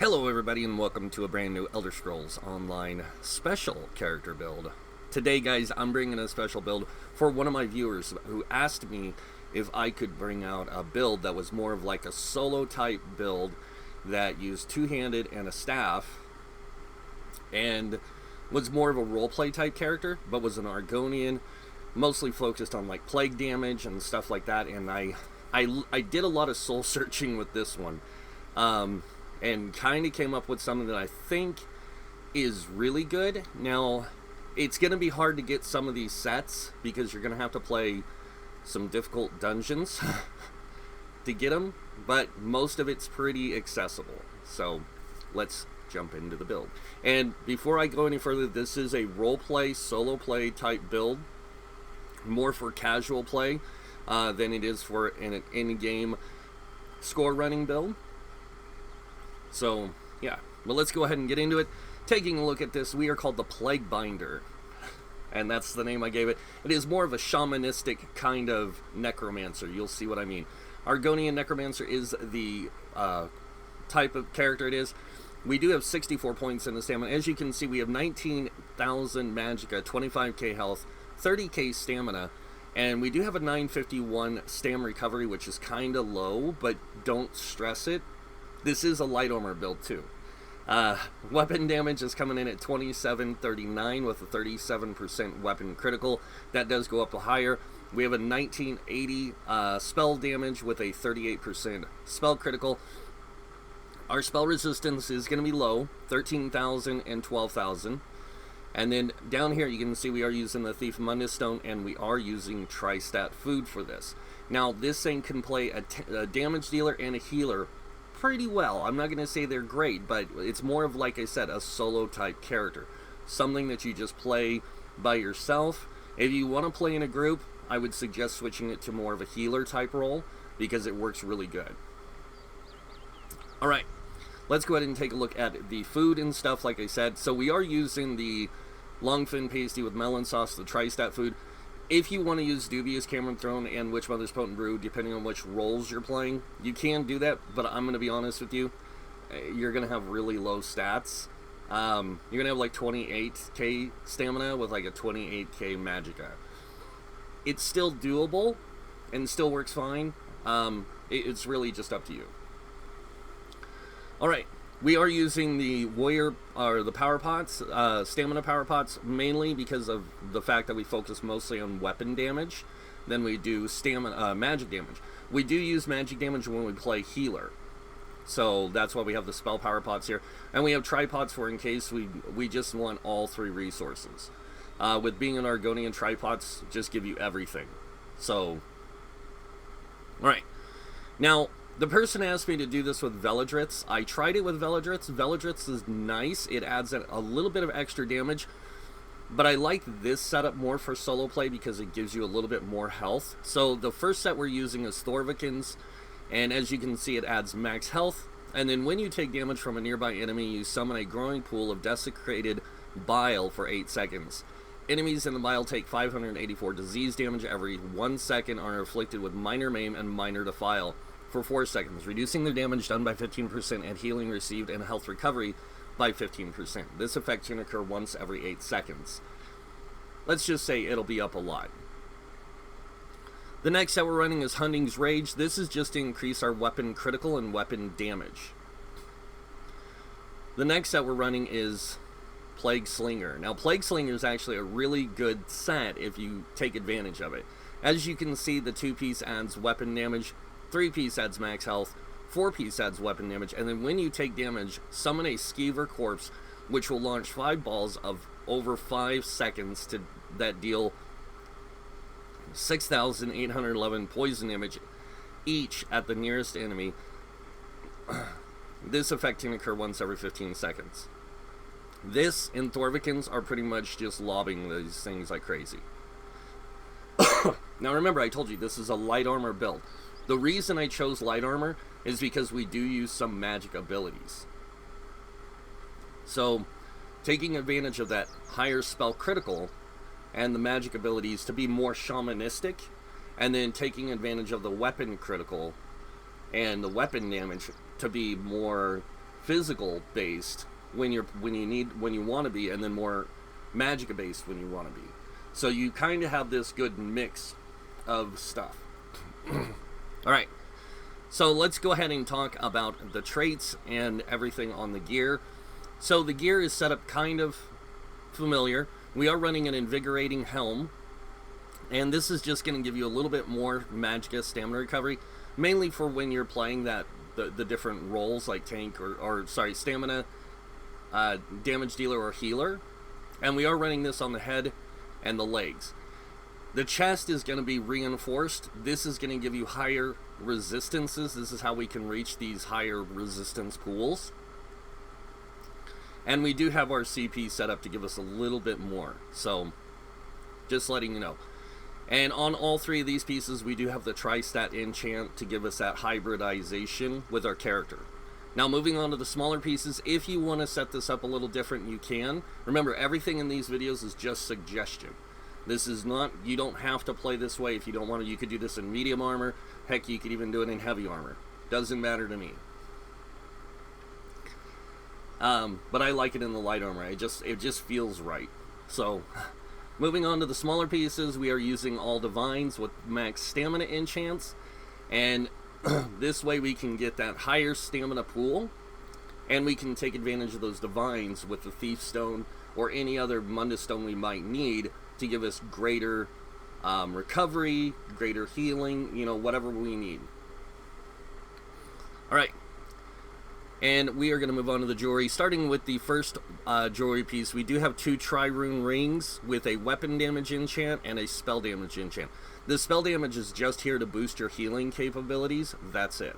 Hello everybody and welcome to a brand new Elder Scrolls Online special character build. Today guys, I'm bringing a special build for one of my viewers who asked me if I could bring out a build that was more of like a solo type build that used two-handed and a staff and was more of a roleplay type character, but was an Argonian, mostly focused on like plague damage and stuff like that. And I did a lot of soul searching with this one. And kind of came up with something that I think is really good. Now, it's going to be hard to get some of these sets because you're going to have to play some difficult dungeons to get them, but most of it's pretty accessible. So, let's jump into the build. And before I go any further, this is a roleplay, solo play type build, more for casual play than it is for an in-game score running build. So, yeah. Well, let's go ahead and get into it. Taking a look at this, we are called the Plague Binder. And that's the name I gave it. It is more of a shamanistic kind of necromancer. You'll see what I mean. Argonian necromancer is the type of character it is. We do have 64 points in the stamina. As you can see, we have 19,000 magicka, 25k health, 30k stamina. And we do have a 951 stam recovery, which is kind of low, but don't stress it. This is a light armor build too. Weapon damage is coming in at 2739 with a 37% weapon critical. That does go up higher. We have a 1980 spell damage with a 38% spell critical. Our spell resistance is going to be low, 13,000 and 12,000. And then down here you can see we are using the Thief Mundus Stone, and we are using Tri-Stat Food for this. Now this thing can play a damage dealer and a healer pretty well. I'm not going to say they're great, but it's more of, like I said, a solo type character. Something that you just play by yourself. If you want to play in a group, I would suggest switching it to more of a healer type role because it works really good. Alright, let's go ahead and take a look at the food and stuff like I said. So we are using the Longfin Pasty with melon sauce, the Tri-Stat Food. If you want to use Dubious Cameron Throne and Witchmother's Potent Brew, depending on which roles you're playing, you can do that, but I'm going to be honest with you, you're going to have really low stats. You're going to have like 28k stamina with like a 28k magicka. It's still doable, and still works fine. It's really just up to you. Alright. We are using the warrior, or the power pots, stamina power pots, mainly because of the fact that we focus mostly on weapon damage. Then we do stamina, magic damage. We do use magic damage when we play healer. So that's why we have the spell power pots here. And we have tripods for in case we just want all three resources. With being an Argonian, tripods just give you everything. So, alright. Now, the person asked me to do this with Veladrits. I tried it with Veladrits. Veladrits is nice. It adds a little bit of extra damage. But I like this setup more for solo play because it gives you a little bit more health. So the first set we're using is Thorvikins. And as you can see, it adds max health. And then when you take damage from a nearby enemy, you summon a growing pool of desecrated bile for 8 seconds. Enemies in the bile take 584 disease damage every 1 second, are afflicted with minor maim and minor defile for 4 seconds, reducing their damage done by 15% and healing received and health recovery by 15%. This effect can occur once every 8 seconds. Let's just say it'll be up a lot. The next set we're running is Hunting's Rage. This is just to increase our weapon critical and weapon damage. The next set we're running is Plague Slinger. Now, Plague Slinger is actually a really good set if you take advantage of it. As you can see, the 2-piece adds weapon damage, 3-piece adds max health, 4-piece adds weapon damage, and then when you take damage, summon a Skeever Corpse, which will launch 5 balls of over 5 seconds that deal 6,811 poison damage each at the nearest enemy. This effect can occur once every 15 seconds. This and Thorvikins are pretty much just lobbing these things like crazy. Now remember, I told you this is a light armor build. The reason I chose light armor is because we do use some magic abilities. So, taking advantage of that higher spell critical and the magic abilities to be more shamanistic, and then taking advantage of the weapon critical and the weapon damage to be more physical based when you want to be, and then more magic based when you want to be. So you kind of have this good mix of stuff. All right, so let's go ahead and talk about the traits and everything on the gear. So the gear is set up kind of familiar. We are running an invigorating helm, and this is just going to give you a little bit more magicka stamina recovery, mainly for when you're playing the different roles like tank or stamina, damage dealer or healer. And we are running this on the head and the legs. The chest is going to be reinforced. This is going to give you higher resistances. This is how we can reach these higher resistance pools. And we do have our CP set up to give us a little bit more. So, just letting you know. And on all three of these pieces, we do have the Tri-Stat enchant to give us that hybridization with our character. Now, moving on to the smaller pieces, if you want to set this up a little different, you can. Remember, everything in these videos is just suggestion. This is not, you don't have to play this way if you don't want to. You could do this in medium armor. Heck, you could even do it in heavy armor. Doesn't matter to me. But I like it in the light armor. It just feels right. So, moving on to the smaller pieces, we are using all divines with max stamina enchants. And this way we can get that higher stamina pool. And we can take advantage of those divines with the Thief Stone or any other Mundus Stone we might need to give us greater recovery, greater healing, whatever we need. Alright. And we are going to move on to the jewelry. Starting with the first jewelry piece, we do have 2 Tri-Rune rings with a weapon damage enchant and a spell damage enchant. The spell damage is just here to boost your healing capabilities. That's it.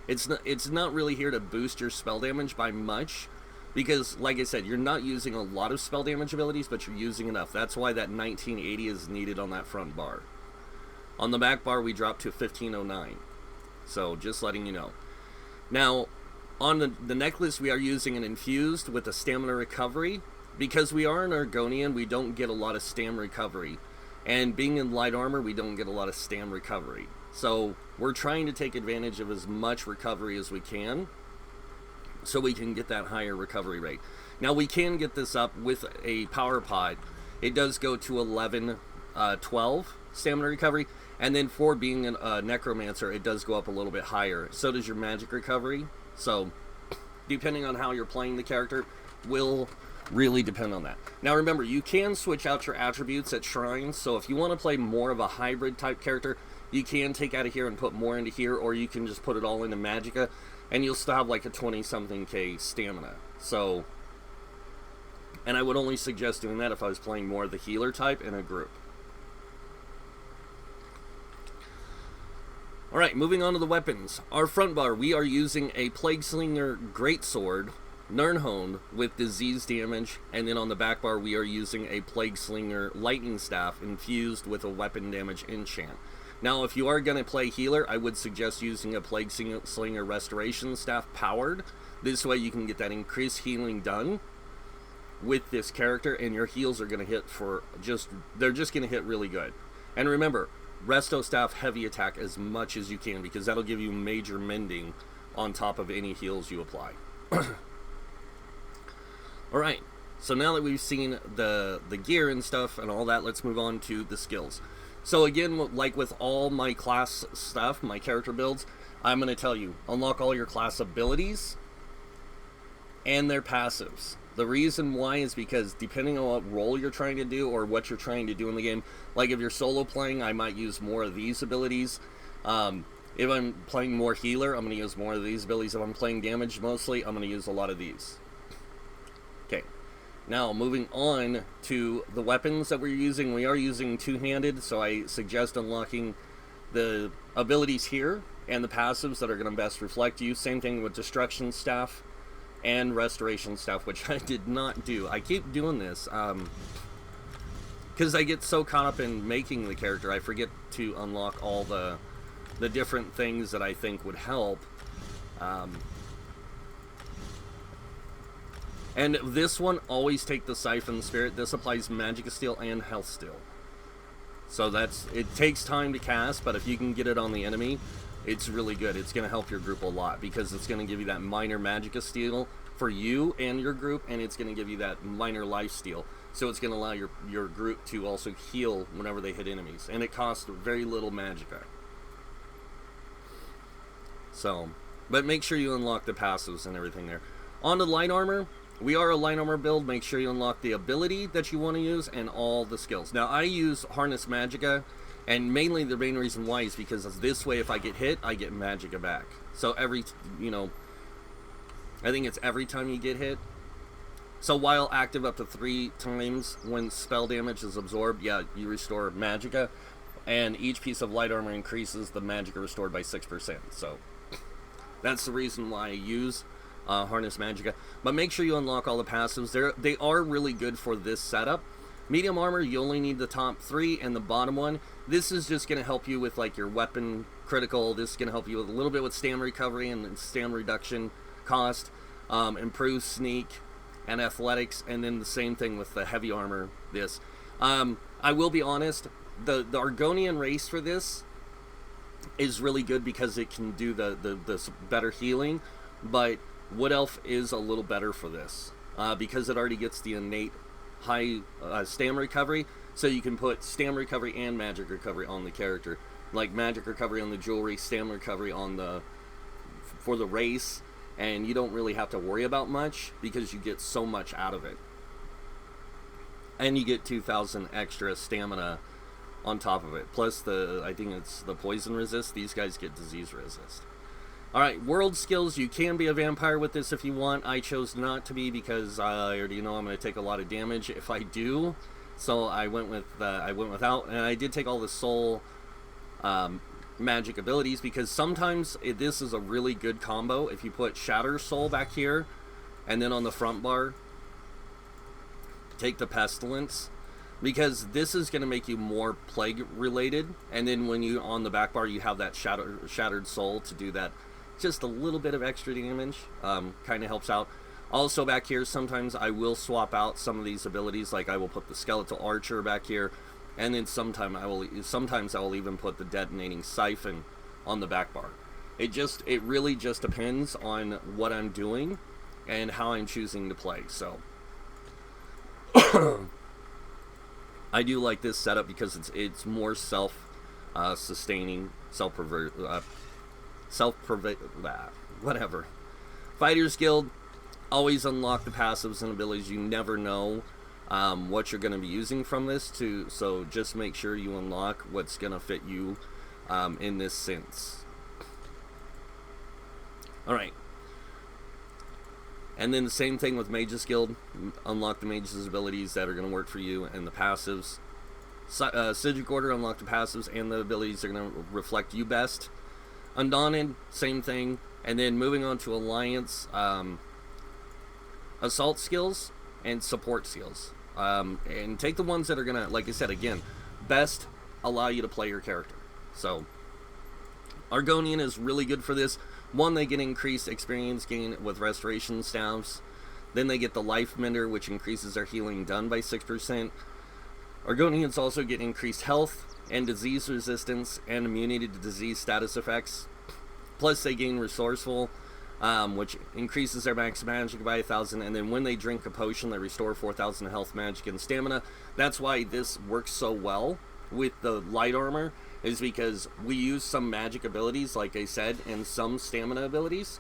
It's not really here to boost your spell damage by much, because, like I said, you're not using a lot of spell damage abilities, but you're using enough. That's why that 1980 is needed on that front bar. On the back bar, we drop to 1509. So, just letting you know. Now, on the necklace, we are using an infused with a stamina recovery. Because we are an Argonian, we don't get a lot of stam recovery. And being in light armor, we don't get a lot of stam recovery. So, we're trying to take advantage of as much recovery as we can, so we can get that higher recovery rate. Now, we can get this up with a power pod. It does go to 11, 12 stamina recovery. And then for being a Necromancer, it does go up a little bit higher. So does your magic recovery. So, depending on how you're playing the character, will really depend on that. Now remember, you can switch out your attributes at shrines. So if you want to play more of a hybrid type character, you can take out of here and put more into here. Or you can just put it all into magicka, and you'll still have like a 20-something K stamina. So, and I would only suggest doing that if I was playing more of the healer type in a group. Alright, moving on to the weapons. Our front bar, we are using a Plague Slinger Greatsword, Nirnhoned, with disease damage. And then on the back bar, we are using a Plague Slinger Lightning Staff infused with a weapon damage enchant. Now, if you are going to play healer, I would suggest using a Plague Slinger Restoration Staff powered. This way you can get that increased healing done with this character, and your heals are going to hit they're just going to hit really good. And remember, Resto Staff heavy attack as much as you can, because that'll give you major mending on top of any heals you apply. Alright, so now that we've seen the gear and stuff and all that, let's move on to the skills. So again, like with all my class stuff, my character builds, I'm going to tell you, unlock all your class abilities and their passives. The reason why is because depending on what role you're trying to do or what you're trying to do in the game, like if you're solo playing, I might use more of these abilities. If I'm playing more healer, I'm going to use more of these abilities. If I'm playing damage mostly, I'm going to use a lot of these. Okay, now moving on to the weapons that we're using. We are using two-handed, so I suggest unlocking the abilities here and the passives that are going to best reflect you. Same thing with Destruction Staff and Restoration Staff, which I did not do. I keep doing this because I get so caught up in making the character, I forget to unlock all the different things that I think would help. And this one, always take the Siphon Spirit. This applies Magic Steal and Health Steal. So it takes time to cast, but if you can get it on the enemy, it's really good. It's going to help your group a lot because it's going to give you that minor magicka steal for you and your group, and it's going to give you that minor life steal. So it's going to allow your group to also heal whenever they hit enemies, and it costs very little magicka. So, but make sure you unlock the passives and everything there. On to light armor. We are a light armor build. Make sure you unlock the ability that you want to use and all the skills. Now, I use Harness Magicka, and mainly the main reason why is because this way, if I get hit, I get magicka back. So every, you know, I think it's every time you get hit. So while active up to 3 times when spell damage is absorbed, yeah, you restore magicka, and each piece of light armor increases the magicka restored by 6%. So that's the reason why I use Harness Magicka. But make sure you unlock all the passives. They are really good for this setup. Medium armor, you only need the top 3 and the bottom one. This is just going to help you with like your weapon critical. This is going to help you with a little bit with stamina recovery and stamina reduction cost. Improve sneak and athletics, and then the same thing with the heavy armor. This I will be honest, the Argonian race for this is really good because it can do the better healing, but Wood Elf is a little better for this because it already gets the innate high stamina recovery, so you can put stamina recovery and magic recovery on the character, like magic recovery on the jewelry, stamina recovery on for the race, and you don't really have to worry about much because you get so much out of it. And you get 2,000 extra stamina on top of it. Plus I think it's the poison resist. These guys get disease resist. Alright, world skills. You can be a vampire with this if you want. I chose not to be because I already know I'm going to take a lot of damage if I do. So I went without, and I did take all the soul magic abilities because sometimes this is a really good combo if you put Shatter Soul back here, and then on the front bar take the Pestilence, because this is going to make you more plague related, and then when you on the back bar you have that Shattered Soul to do that just a little bit of extra damage. Kind of helps out. Also back here sometimes I will swap out some of these abilities, like I will put the Skeletal Archer back here, and then sometimes I will even put the Detonating Siphon on the back bar. It really just depends on what I'm doing and how I'm choosing to play. So I do like this setup because it's more self-sustaining, whatever. Fighters Guild, always unlock the passives and abilities. You never know what you're going to be using from this so just make sure you unlock what's going to fit you in this sense. Alright, and then the same thing with Mages Guild. Unlock the Mages abilities that are going to work for you and the passives. Sigil Order, unlock the passives and the abilities that are going to reflect you best. Undaunted, same thing. And then moving on to Alliance, assault skills and support skills, and take the ones that are gonna, like I said again, best allow you to play your character. So Argonian is really good for this. One, they get increased experience gain with restoration staves. Then they get the Life Mender, which increases their healing done by 6%. Argonians also get increased health and disease resistance and immunity to disease status effects. Plus they gain Resourceful, which increases their max magic by 1,000, and then when they drink a potion they restore 4,000 health, magic, and stamina. That's why this works so well with the light armor, is because we use some magic abilities, like I said, and some stamina abilities,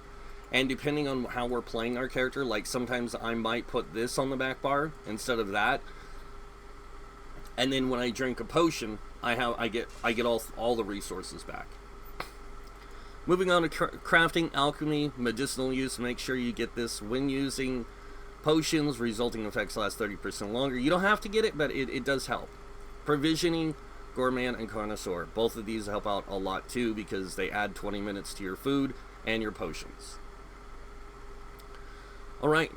and depending on how we're playing our character, like sometimes I might put this on the back bar instead of that, and then when I drink a potion I get all the resources back. Moving on to crafting, alchemy, medicinal use. Make sure you get this when using potions. Resulting effects last 30% longer. You don't have to get it, but it does help. Provisioning, gourmand, and connoisseur. Both of these help out a lot too because they add 20 minutes to your food and your potions. Alright,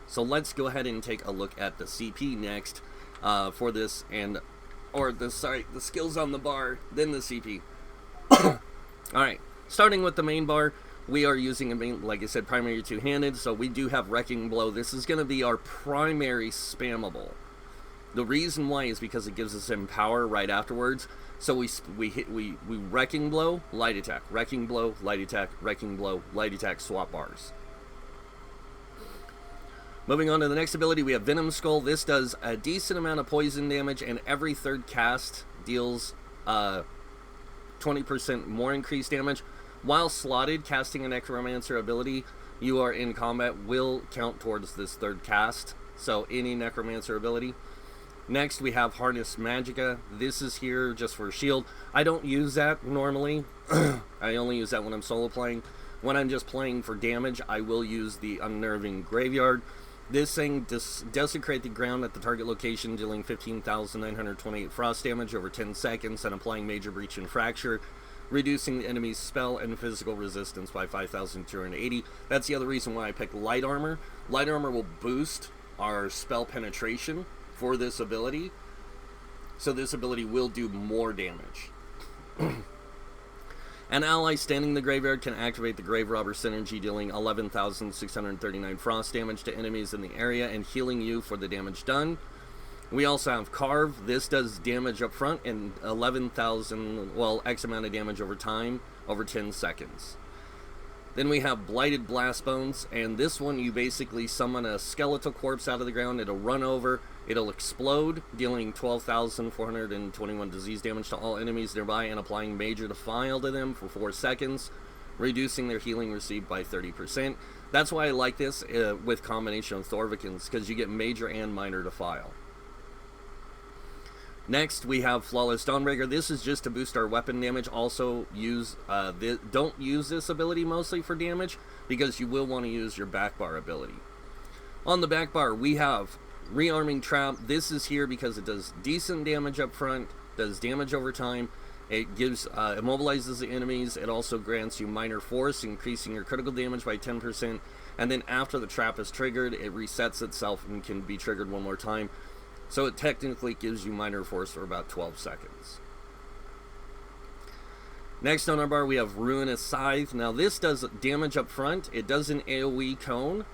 so let's go ahead and take a look at the CP next for this, the skills on the bar, then the CP. Alright. Starting with the main bar, we are using like I said, primary two-handed, so we do have Wrecking Blow. This is going to be our primary spammable. The reason why is because it gives us Empower right afterwards. So we Wrecking Blow, Light Attack, Wrecking Blow, Light Attack, Wrecking Blow, Light Attack, swap bars. Moving on to the next ability, we have Venomous Skull. This does a decent amount of poison damage, and every third cast deals 20% more increased damage. While slotted, casting a Necromancer ability, you are in combat, will count towards this third cast. So any Necromancer ability. Next, we have Harness Magicka. This is here just for shield. I don't use that normally. I only use that when I'm solo playing. When I'm just playing for damage, I will use the Unnerving Graveyard. This thing desecrate the ground at the target location, dealing 15,928 frost damage over 10 seconds and applying Major Breach and Fracture, reducing the enemy's spell and physical resistance by 5,280. That's the other reason why I picked Light Armor. Light Armor will boost our spell penetration for this ability, so this ability will do more damage. An ally standing in the graveyard can activate the Grave Robber synergy, dealing 11,639 frost damage to enemies in the area and healing you for the damage done. We also have Carve. This does damage up front and 11,000, well, X amount of damage over time, over 10 seconds. Then we have Blighted Blast Bones, and this one you basically summon a skeletal corpse out of the ground. It'll run over, it'll explode, dealing 12,421 disease damage to all enemies nearby and applying Major Defile to them for 4 seconds, reducing their healing received by 30%. That's why I like this with combination of Thorvikins, because you get Major and Minor Defile. Next, we have Flawless Dawnbreaker. This is just to boost our weapon damage. Also, don't use this ability mostly for damage, because you will want to use your back bar ability. On the back bar, we have Rearming Trap. This is here because it does decent damage up front, does damage over time. It gives immobilizes the enemies. It also grants you Minor Force, increasing your critical damage by 10%. And then after the trap is triggered, it resets itself and can be triggered one more time. So it technically gives you Minor Force for about 12 seconds. Next on our bar, we have Ruinous Scythe. Now this does damage up front. It does an AoE cone,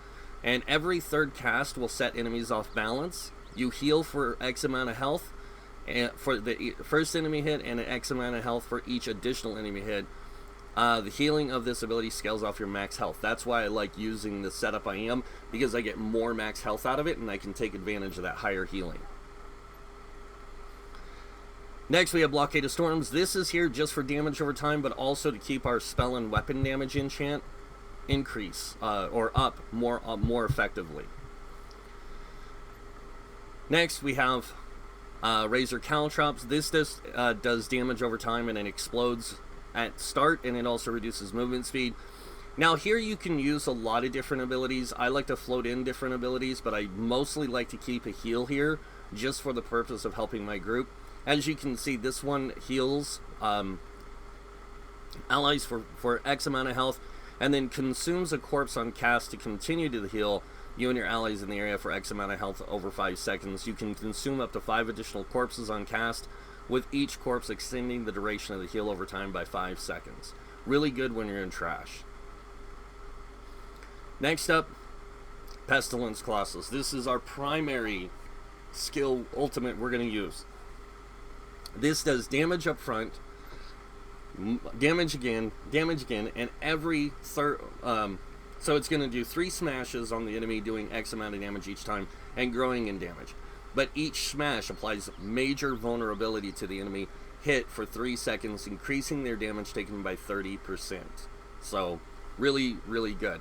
and every third cast will set enemies off balance. You heal for X amount of health for the first enemy hit, and an X amount of health for each additional enemy hit. The healing of this ability scales off your max health. That's why I like using the setup I am, because I get more max health out of it and I can take advantage of that higher healing. Next, we have Blockade of Storms. This is here just for damage over time, but also to keep our spell and weapon damage enchant increase or up more effectively. Next, we have Razor Caltrops. This does damage over time and it explodes at start, and it also reduces movement speed. Now here you can use a lot of different abilities. I like to float in different abilities, but I mostly like to keep a heal here just for the purpose of helping my group. As you can see, this one heals allies for X amount of health, and then consumes a corpse on cast to continue to heal you and your allies in the area for X amount of health over 5 seconds. You can consume up to 5 additional corpses on cast, with each corpse extending the duration of the heal over time by 5 seconds. Really good when you're in trash. Next up, Pestilence Colossus. This is our primary skill ultimate we're going to use. This does damage up front, damage again, and every third... so it's going to do 3 smashes on the enemy, doing X amount of damage each time, and growing in damage. But each smash applies major vulnerability to the enemy hit for 3 seconds, increasing their damage taken by 30%. So, really, really good.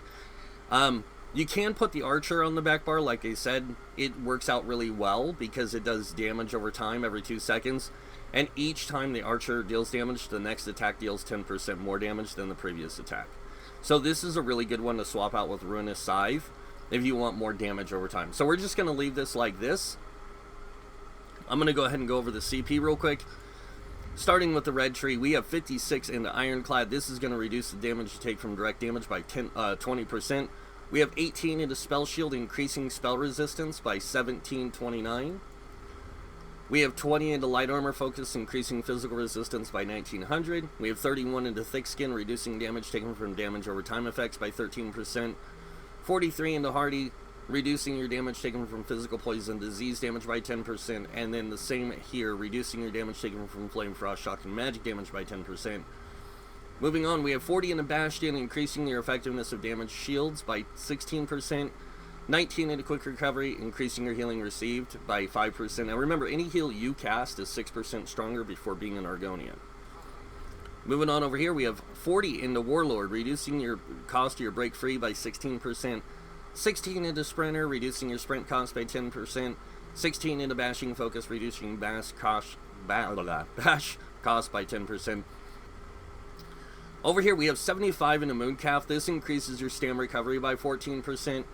You can put the Archer on the back bar, like I said. It works out really well because it does damage over time every 2 seconds. And each time the Archer deals damage, the next attack deals 10% more damage than the previous attack. So this is a really good one to swap out with Ruinous Scythe if you want more damage over time. So we're just going to leave this like this. I'm going to go ahead and go over the CP real quick. Starting with the red tree, we have 56 into Ironclad. This is going to reduce the damage you take from direct damage by 20%. We have 18 into Spell Shield, increasing spell resistance by 1729. We have 20 into Light Armor Focus, increasing physical resistance by 1900. We have 31 into Thick Skin, reducing damage taken from damage over time effects by 13%. 43 into Hardy, reducing your damage taken from physical poison, disease damage by 10%, and then the same here, reducing your damage taken from flame, frost, shock, and magic damage by 10%. Moving on, we have 40 into Bastion, increasing your effectiveness of damage shields by 16%. 19 into Quick Recovery, increasing your healing received by 5%. Now remember, any heal you cast is 6% stronger before being an Argonian. Moving on over here, we have 40 into Warlord, reducing your cost to your break free by 16%. 16 into Sprinter, reducing your sprint cost by 10%. 16 into Bashing Focus, reducing bash cost by 10%. Over here, we have 75 into Mooncalf. This increases your stam recovery by 14%.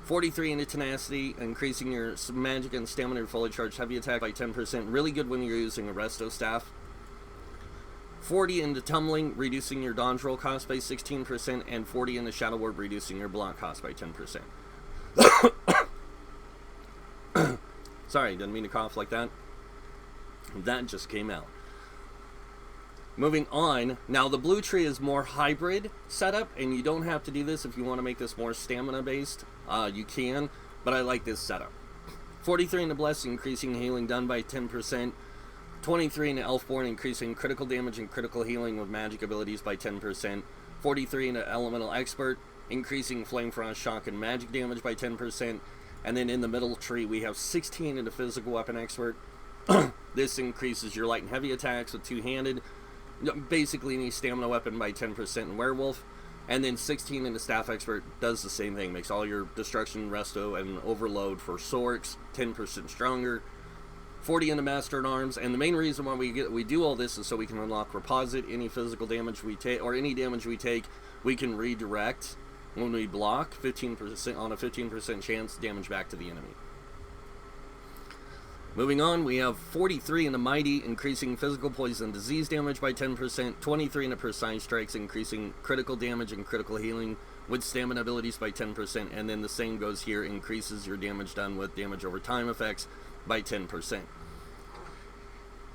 43 into Tenacity, increasing your magic and stamina fully charged heavy attack by 10%. Really good when you're using a Resto Staff. 40 into Tumbling, reducing your dodge roll cost by 16%. And 40 into Shadow Ward, reducing your block cost by 10%. Sorry, didn't mean to cough like that. That just came out. Moving on, now the blue tree is more hybrid setup, and you don't have to do this if you want to make this more stamina based. You can, but I like this setup. 43 into Bless, increasing healing done by 10%. 23 into Elfborn, increasing critical damage and critical healing with magic abilities by 10%. 43 into Elemental Expert, increasing Flame, Frost, Shock, and magic damage by 10%. And then in the middle tree, we have 16 into Physical Weapon Expert. This increases your light and heavy attacks with two-handed. Basically any stamina weapon by 10% in Werewolf. And then 16 into Staff Expert does the same thing. Makes all your Destruction, Resto, and Overload for Sorks 10% stronger. 40 into Master at Arms. And the main reason why we do all this is so we can unlock Reposit. Any physical damage we take, or any damage we take, we can redirect when we block 15% on a 15% chance damage back to the enemy. Moving on, we have 43 into Mighty, increasing physical poison disease damage by 10%. 23 into Precise Strikes, increasing critical damage and critical healing with stamina abilities by 10%. And then the same goes here, increases your damage done with damage over time effects by 10%.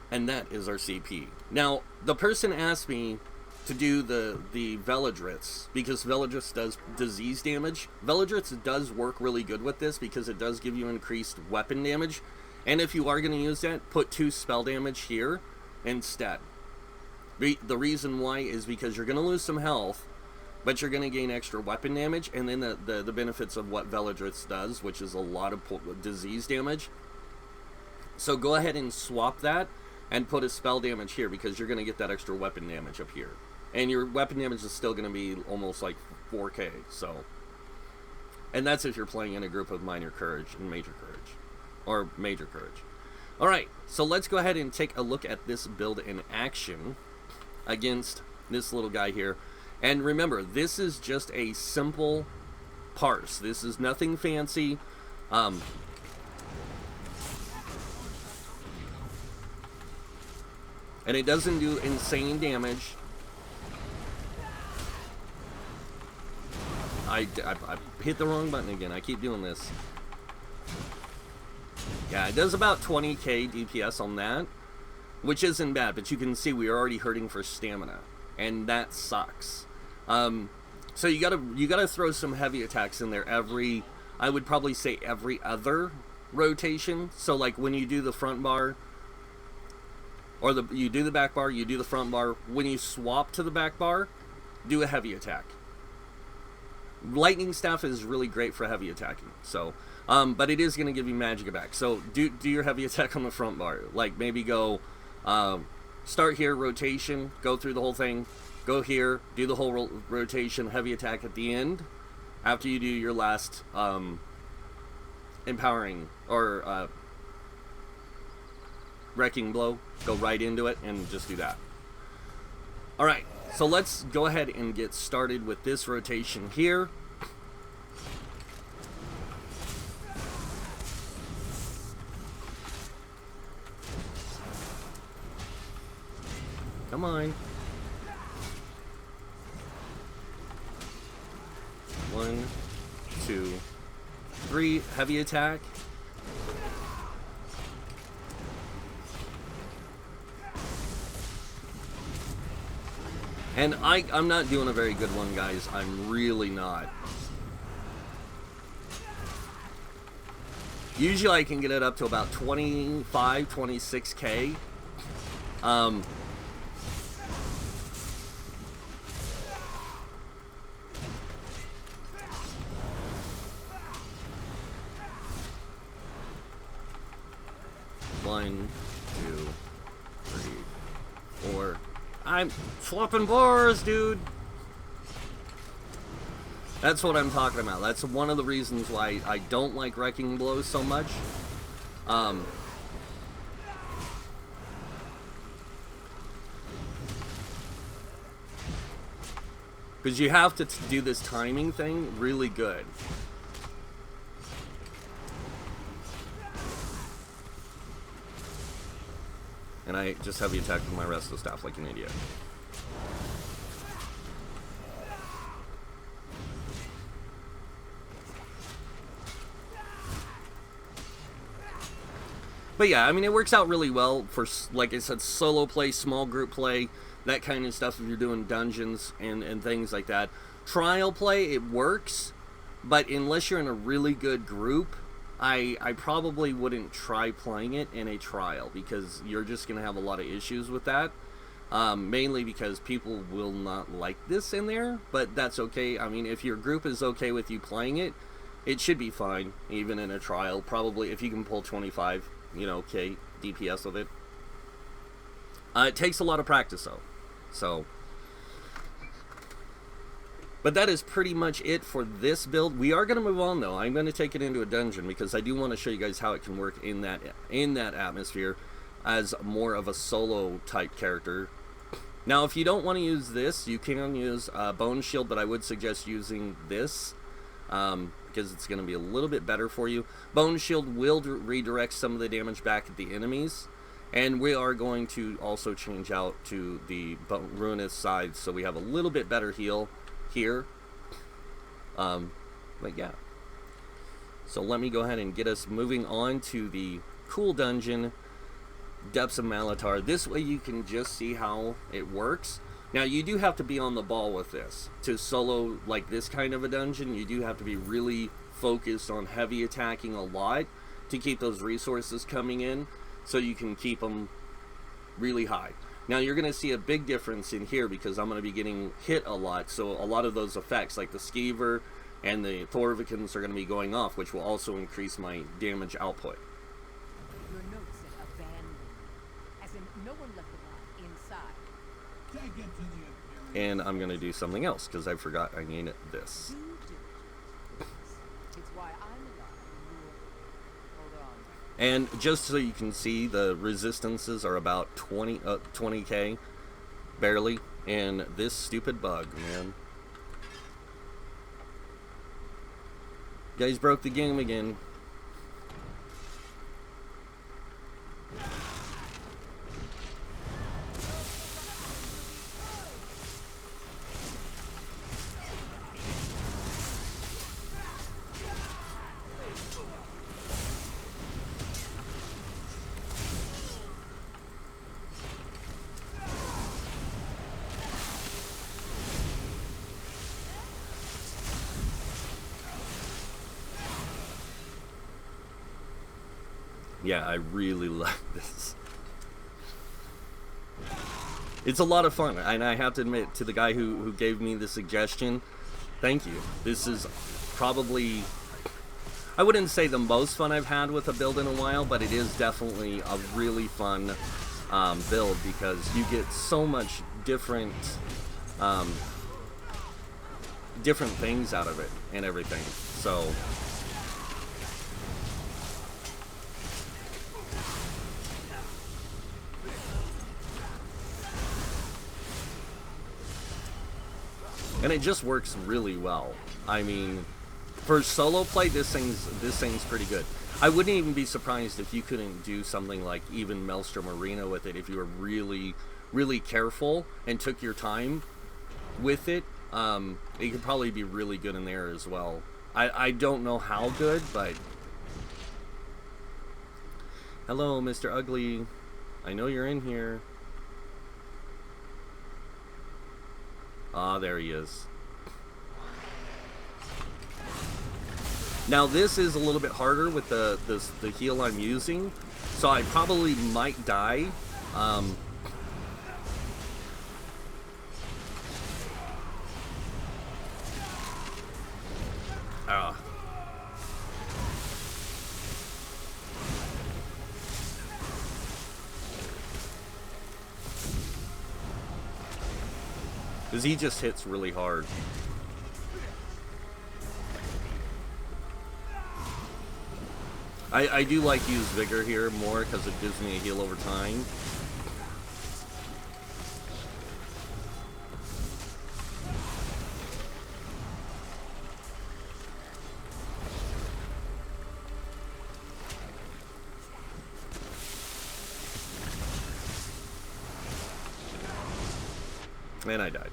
And that is our CP. Now, the person asked me to do the Veladrits, because Veladrits does disease damage. Veladrits does work really good with this, because it does give you increased weapon damage. And if you are going to use that, put 2 spell damage here instead. The reason why is because you're going to lose some health, but you're going to gain extra weapon damage, and then the benefits of what Veladrits does, which is a lot of disease damage. So go ahead and swap that and put a spell damage here, because you're going to get that extra weapon damage up here. And your weapon damage is still going to be almost like 4k, so. And that's if you're playing in a group of Minor Courage and Major Courage. Or Major Courage. Alright, so let's go ahead and take a look at this build in action against this little guy here. And remember, this is just a simple parse. This is nothing fancy. And it doesn't do insane damage. I hit the wrong button again. I keep doing this. Yeah, it does about 20k DPS on that, which isn't bad, but you can see we are already hurting for stamina, and that sucks. So you gotta throw some heavy attacks in there I would probably say every other rotation. So like when you do the front bar, or you do the back bar, you do the front bar. When you swap to the back bar, do a heavy attack. Lightning Staff is really great for heavy attacking, so but it is going to give you magic back. So do your heavy attack on the front bar. Like maybe go start here, rotation, go through the whole thing, go here, do the whole rotation, heavy attack at the end after you do your last empowering or wrecking blow. Go right into it and just do that. Alright, so let's go ahead and get started with this rotation here. Come on. 1, 2, 3, heavy attack. And I'm not doing a very good one, guys. I'm really not. Usually I can get it up to about 25, 26k. One, two, three, four. I'm swapping bars, dude. That's what I'm talking about. That's one of the reasons why I don't like Wrecking Blows so much. Because you have to do this timing thing really good. And I just heavy attacked with my Resto Staff like an idiot. But yeah, I mean, it works out really well for, like I said, solo play, small group play, that kind of stuff if you're doing dungeons and things like that. Trial play, it works, but unless you're in a really good group, I probably wouldn't try playing it in a trial, because you're just going to have a lot of issues with that. Mainly because people will not like this in there, but that's okay. I mean, if your group is okay with you playing it, it should be fine, even in a trial. Probably, if you can pull 25, you know, K DPS of it. It takes a lot of practice, though. So, but that is pretty much it for this build. We are going to move on, though. I'm going to take it into a dungeon, because I do want to show you guys how it can work in that atmosphere as more of a solo type character. Now, if you don't want to use this, you can use Bone Shield, but I would suggest using this, because it's going to be a little bit better for you. Bone Shield will redirect some of the damage back at the enemies, and we are going to also change out to the Ruinous side, so we have a little bit better heal here. But yeah. So let me go ahead and get us moving on to the cool dungeon, Depths of Malatar. This way you can just see how it works. Now, you do have to be on the ball with this. To solo like this kind of a dungeon, you do have to be really focused on heavy attacking a lot to keep those resources coming in, so you can keep them really high. Now, you're going to see a big difference in here, because I'm going to be getting hit a lot, so a lot of those effects, like the Skeever and the Thorvikins, are going to be going off, which will also increase my damage output. Your note said abandoned, as in no one left alive inside. Take it to the And I'm going to do something else, because I forgot I need this. Due diligence. It's why I'm alive and you're... Hold on. And just so you can see, the resistances are about 20k, barely. And this stupid bug, man. Guys broke the game again. Yeah, I really like this. It's a lot of fun, and I have to admit, to the guy who gave me the suggestion, thank you. This is probably, I wouldn't say the most fun I've had with a build in a while, but it is definitely a really fun build, because you get so much different things out of it and everything. So and it just works really well. I mean, for solo play, this thing's pretty good. I wouldn't even be surprised if you couldn't do something like even Maelstrom Arena with it, if you were really, really careful and took your time with it. It could probably be really good in there as well. I don't know how good, but... Hello, Mr. Ugly. I know you're in here. Ah, there he is. Now this is a little bit harder with the heal I'm using, so I probably might die. Because he just hits really hard. I do like to use Vigor here more because it gives me a heal over time. And I died.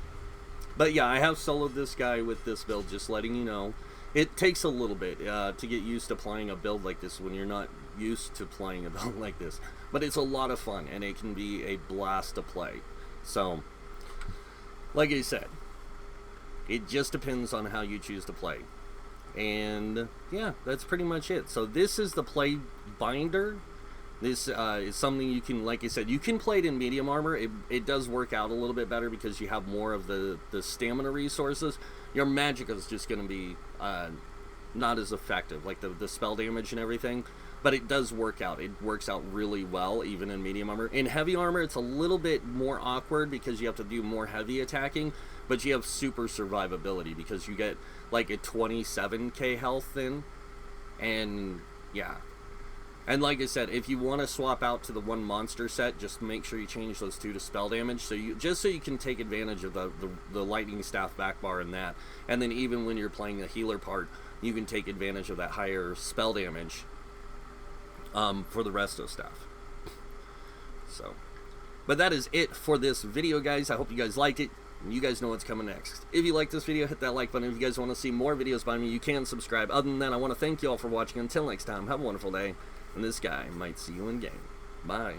But yeah, I have soloed this guy with this build, just letting you know. It takes a little bit to get used to playing a build like this when you're not used to playing a build like this. But it's a lot of fun, and it can be a blast to play. So, like I said, it just depends on how you choose to play. And yeah, that's pretty much it. So this is the play binder. This is something you can, like I said, you can play it in medium armor. It does work out a little bit better because you have more of the stamina resources. Your magic is just going to be not as effective, like the spell damage and everything. But it does work out. It works out really well, even in medium armor. In heavy armor, it's a little bit more awkward because you have to do more heavy attacking. But you have super survivability because you get like a 27k health then. And yeah. And like I said, if you want to swap out to the one monster set, just make sure you change those two to spell damage, so you can take advantage of the lightning staff back bar in that. And then even when you're playing the healer part, you can take advantage of that higher spell damage for the rest of stuff. So, but that is it for this video, guys. I hope you guys liked it. You guys know what's coming next. If you like this video, hit that like button. If you guys want to see more videos by me, you can subscribe. Other than that, I want to thank you all for watching. Until next time, have a wonderful day. And this guy might see you in game. Bye.